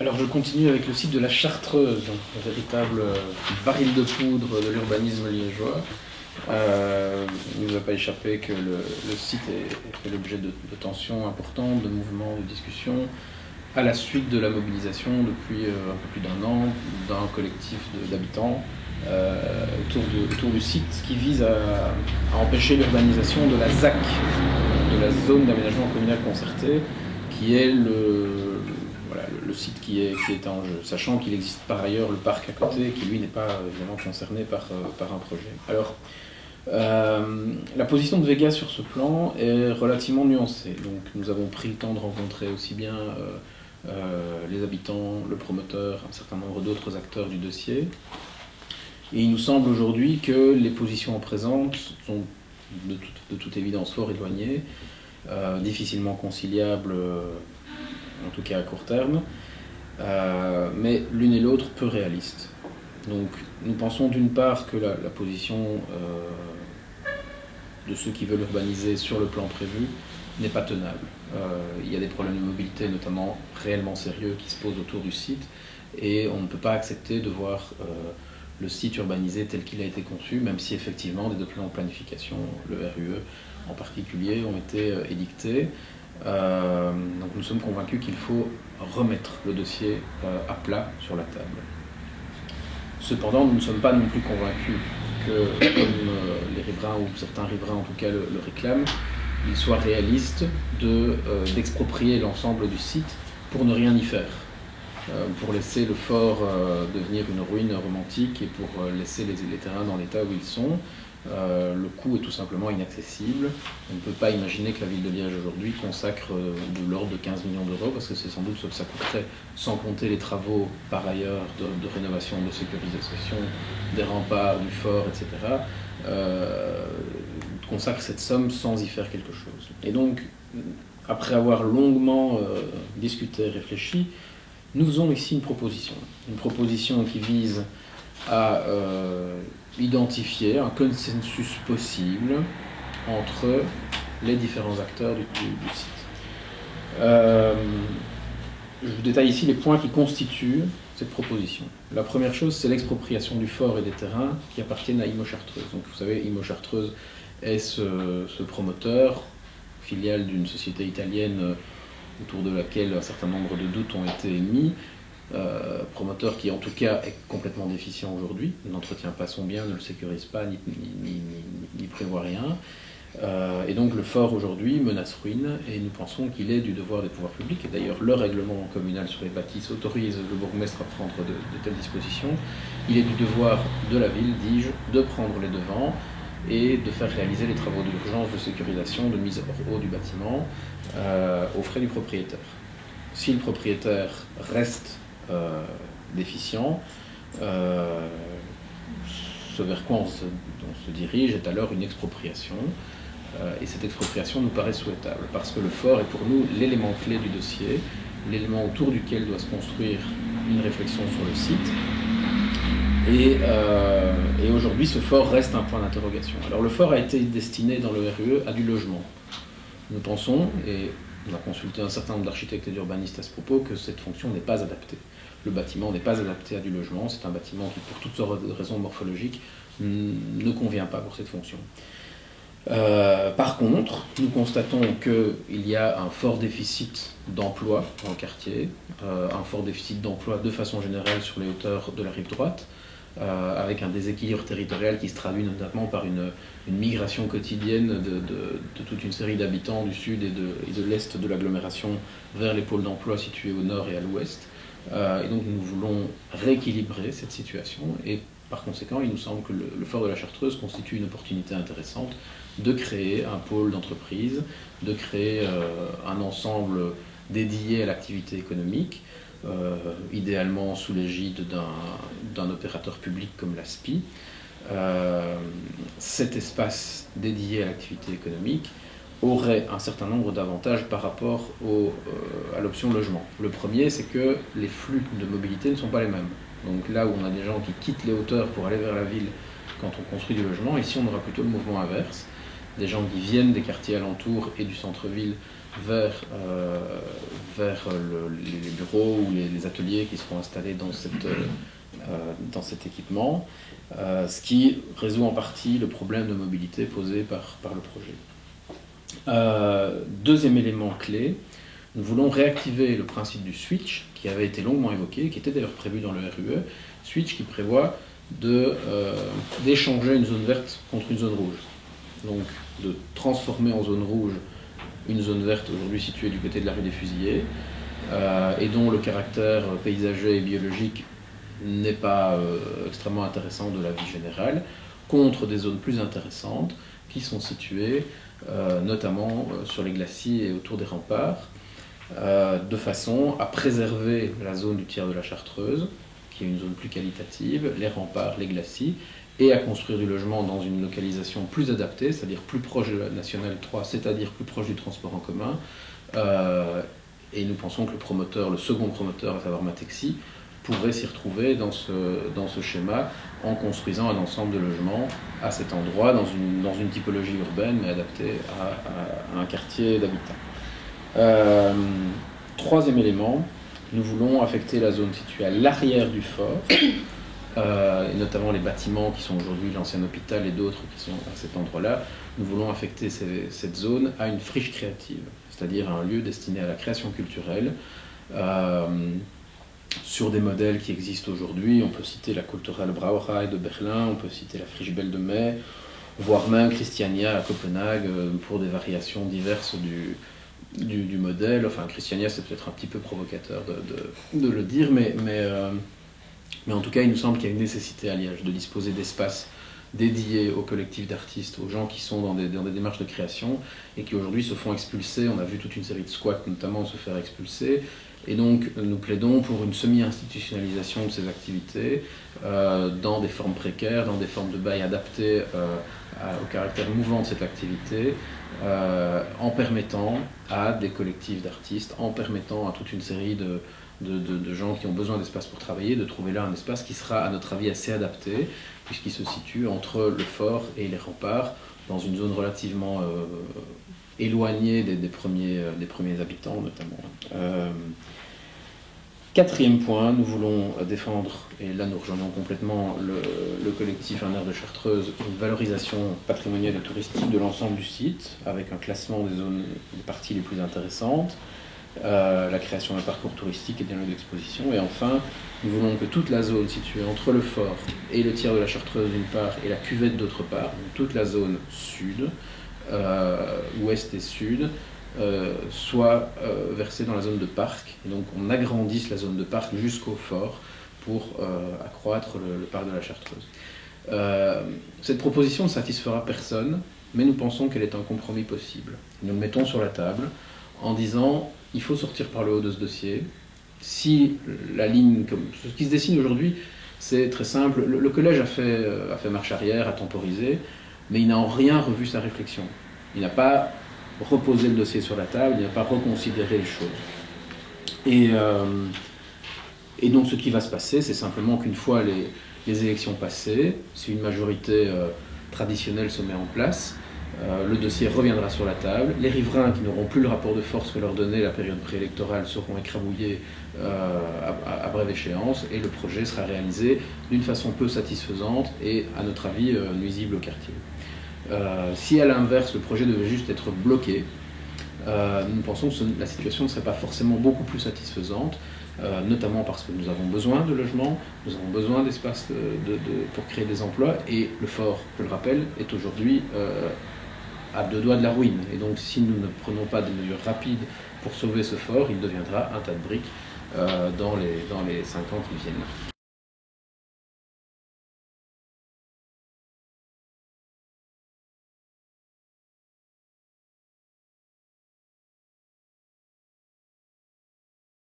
Alors je continue avec le site de la Chartreuse, un véritable baril de poudre de l'urbanisme liégeois. Il ne nous a pas échappé que le site fait l'objet de tensions importantes, de mouvements, de discussions, à la suite de la mobilisation depuis un peu plus d'un an d'un collectif d'habitants autour du site qui vise à empêcher l'urbanisation de la ZAC, de la zone d'aménagement communal concerté, qui est le site qui est en jeu, sachant qu'il existe par ailleurs le parc à côté, qui lui n'est pas évidemment concerné par un projet. Alors, la position de Vega sur ce plan est relativement nuancée. Donc, nous avons pris le temps de rencontrer aussi bien les habitants, le promoteur, un certain nombre d'autres acteurs du dossier. Et il nous semble aujourd'hui que les positions en présence sont de toute évidence fort éloignées, difficilement conciliables, en tout cas à court terme, mais l'une et l'autre peu réalistes. Donc nous pensons d'une part que la position de ceux qui veulent urbaniser sur le plan prévu n'est pas tenable. Il y a des problèmes de mobilité, notamment réellement sérieux, qui se posent autour du site, et on ne peut pas accepter de voir le site urbanisé tel qu'il a été conçu, même si effectivement des documents de planification, le RUE en particulier, ont été édictés. Donc nous sommes convaincus qu'il faut remettre le dossier à plat sur la table. Cependant, nous ne sommes pas non plus convaincus que, comme les riverains, ou certains riverains en tout cas le réclament, il soit réaliste d'exproprier l'ensemble du site pour ne rien y faire. Pour laisser le fort devenir une ruine romantique et pour laisser les terrains dans l'état où ils sont. Le coût est tout simplement inaccessible. On ne peut pas imaginer que la ville de Liège aujourd'hui consacre de l'ordre de 15 millions d'euros, parce que c'est sans doute ce que ça coûterait, sans compter les travaux par ailleurs de rénovation, de sécurisation des remparts, du fort, etc. Consacre cette somme sans y faire quelque chose. Et donc, après avoir longuement discuté, réfléchi, nous faisons ici une proposition qui vise à identifier un consensus possible entre les différents acteurs du site. Je vous détaille ici les points qui constituent cette proposition. La première chose, c'est l'expropriation du fort et des terrains qui appartiennent à Immo Chartreuse. Donc vous savez, Immo Chartreuse est ce promoteur, filiale d'une société italienne autour de laquelle un certain nombre de doutes ont été émis, promoteur qui en tout cas est complètement déficient aujourd'hui, n'entretient pas son bien, ne le sécurise pas, n'y prévoit rien. Et donc le fort aujourd'hui menace ruine, et nous pensons qu'il est du devoir des pouvoirs publics, et d'ailleurs le règlement communal sur les bâtisses autorise le bourgmestre à prendre de telles dispositions. Il est du devoir de la ville, dis-je, de prendre les devants et de faire réaliser les travaux d'urgence de sécurisation, de mise hors eau du bâtiment aux frais du propriétaire. Si le propriétaire reste déficient, ce vers quoi on se dirige est alors une expropriation, et cette expropriation nous paraît souhaitable parce que le fort est pour nous l'élément clé du dossier, l'élément autour duquel doit se construire une réflexion sur le site. Et aujourd'hui, ce fort reste un point d'interrogation. Alors le fort a été destiné dans le RUE à du logement. Nous pensons, et on a consulté un certain nombre d'architectes et d'urbanistes à ce propos, que cette fonction n'est pas adaptée. Le bâtiment n'est pas adapté à du logement, c'est un bâtiment qui, pour toutes sortes de raisons morphologiques, ne convient pas pour cette fonction. Par contre, nous constatons qu'il y a un fort déficit d'emploi dans le quartier, un fort déficit d'emploi de façon générale sur les hauteurs de la rive droite, avec un déséquilibre territorial qui se traduit notamment par une migration quotidienne de toute une série d'habitants du sud et de l'est de l'agglomération vers les pôles d'emploi situés au nord et à l'ouest. Et donc nous voulons rééquilibrer cette situation, et par conséquent il nous semble que le fort de la Chartreuse constitue une opportunité intéressante de créer un pôle d'entreprise, de créer un ensemble dédié à l'activité économique, idéalement sous l'égide d'un opérateur public comme l'ASPI. Cet espace dédié à l'activité économique aurait un certain nombre d'avantages par rapport à l'option logement. Le premier, c'est que les flux de mobilité ne sont pas les mêmes. Donc là où on a des gens qui quittent les hauteurs pour aller vers la ville quand on construit du logement, ici on aura plutôt le mouvement inverse. Des gens qui viennent des quartiers alentours et du centre-ville vers vers les bureaux ou les ateliers qui seront installés dans cet équipement, ce qui résout en partie le problème de mobilité posé par le projet. Deuxième élément clé, nous voulons réactiver le principe du switch qui avait été longuement évoqué, qui était d'ailleurs prévu dans le RUE, switch qui prévoit d'échanger une zone verte contre une zone rouge. Donc de transformer en zone rouge une zone verte aujourd'hui située du côté de la rue des Fusillés et dont le caractère paysager et biologique n'est pas extrêmement intéressant de la vie générale, contre des zones plus intéressantes qui sont situées notamment sur les glacis et autour des remparts, de façon à préserver la zone du tiers de la Chartreuse, qui est une zone plus qualitative, les remparts, les glacis, et à construire du logement dans une localisation plus adaptée, c'est-à-dire plus proche de la Nationale 3, c'est-à-dire plus proche du transport en commun. Et nous pensons que le second promoteur, à savoir Matexi, pourrait s'y retrouver dans ce schéma en construisant un ensemble de logements à cet endroit, dans une typologie urbaine, mais adaptée à un quartier d'habitat. Troisième élément, nous voulons affecter la zone située à l'arrière du fort, et notamment les bâtiments qui sont aujourd'hui l'ancien hôpital et d'autres qui sont à cet endroit-là. Nous voulons affecter cette zone à une friche créative, c'est-à-dire à un lieu destiné à la création culturelle, sur des modèles qui existent aujourd'hui. On peut citer la Kulturelle Brauerei de Berlin, on peut citer la Friche Belle de Mai, voire même Christiania à Copenhague, pour des variations diverses du modèle. Enfin, Christiania, c'est peut-être un petit peu provocateur de le dire, mais en tout cas, il nous semble qu'il y a une nécessité à Liège de disposer d'espaces dédiés aux collectifs d'artistes, aux gens qui sont dans des démarches de création et qui aujourd'hui se font expulser. On a vu toute une série de squats notamment se faire expulser. Et donc, nous plaidons pour une semi-institutionnalisation de ces activités dans des formes précaires, dans des formes de bail adaptées au caractère mouvant de cette activité, en permettant à des collectifs d'artistes, en permettant à toute une série de gens qui ont besoin d'espace pour travailler, de trouver là un espace qui sera, à notre avis, assez adapté, puisqu'il se situe entre le fort et les remparts, dans une zone relativement éloignée des premiers habitants, notamment. Quatrième point, nous voulons défendre, et là nous rejoignons complètement le collectif Un air de Chartreuse, une valorisation patrimoniale et touristique de l'ensemble du site, avec un classement des parties les plus intéressantes, la création d'un parcours touristique et d'un lieu d'exposition, et enfin, nous voulons que toute la zone située entre le fort et le tiers de la Chartreuse d'une part, et la cuvette d'autre part, donc toute la zone sud, ouest et sud, soit versée dans la zone de parc. Et donc on agrandisse la zone de parc jusqu'au fort pour accroître le parc de la Chartreuse. Cette proposition ne satisfera personne, mais nous pensons qu'elle est un compromis possible. Nous le mettons sur la table en disant il faut sortir par le haut de ce dossier. Si la ligne, comme ce qui se dessine aujourd'hui, c'est très simple. Le collège a fait marche arrière, a temporisé, mais il n'a en rien revu sa réflexion. Il n'a pas reposé le dossier sur la table, il n'a pas reconsidéré les choses. Et donc ce qui va se passer, c'est simplement qu'une fois les élections passées, si une majorité traditionnelle se met en place, le dossier reviendra sur la table. Les riverains qui n'auront plus le rapport de force que leur donnait la période préélectorale seront écrabouillés à brève échéance et le projet sera réalisé d'une façon peu satisfaisante et, à notre avis, nuisible au quartier. Si à l'inverse le projet devait juste être bloqué, nous pensons que la situation ne serait pas forcément beaucoup plus satisfaisante, notamment parce que nous avons besoin de logements, nous avons besoin d'espace pour créer des emplois, et le fort, je le rappelle, est aujourd'hui à deux doigts de la ruine. Et donc si nous ne prenons pas des mesures rapides pour sauver ce fort, il deviendra un tas de briques dans les 5 ans qui viennent.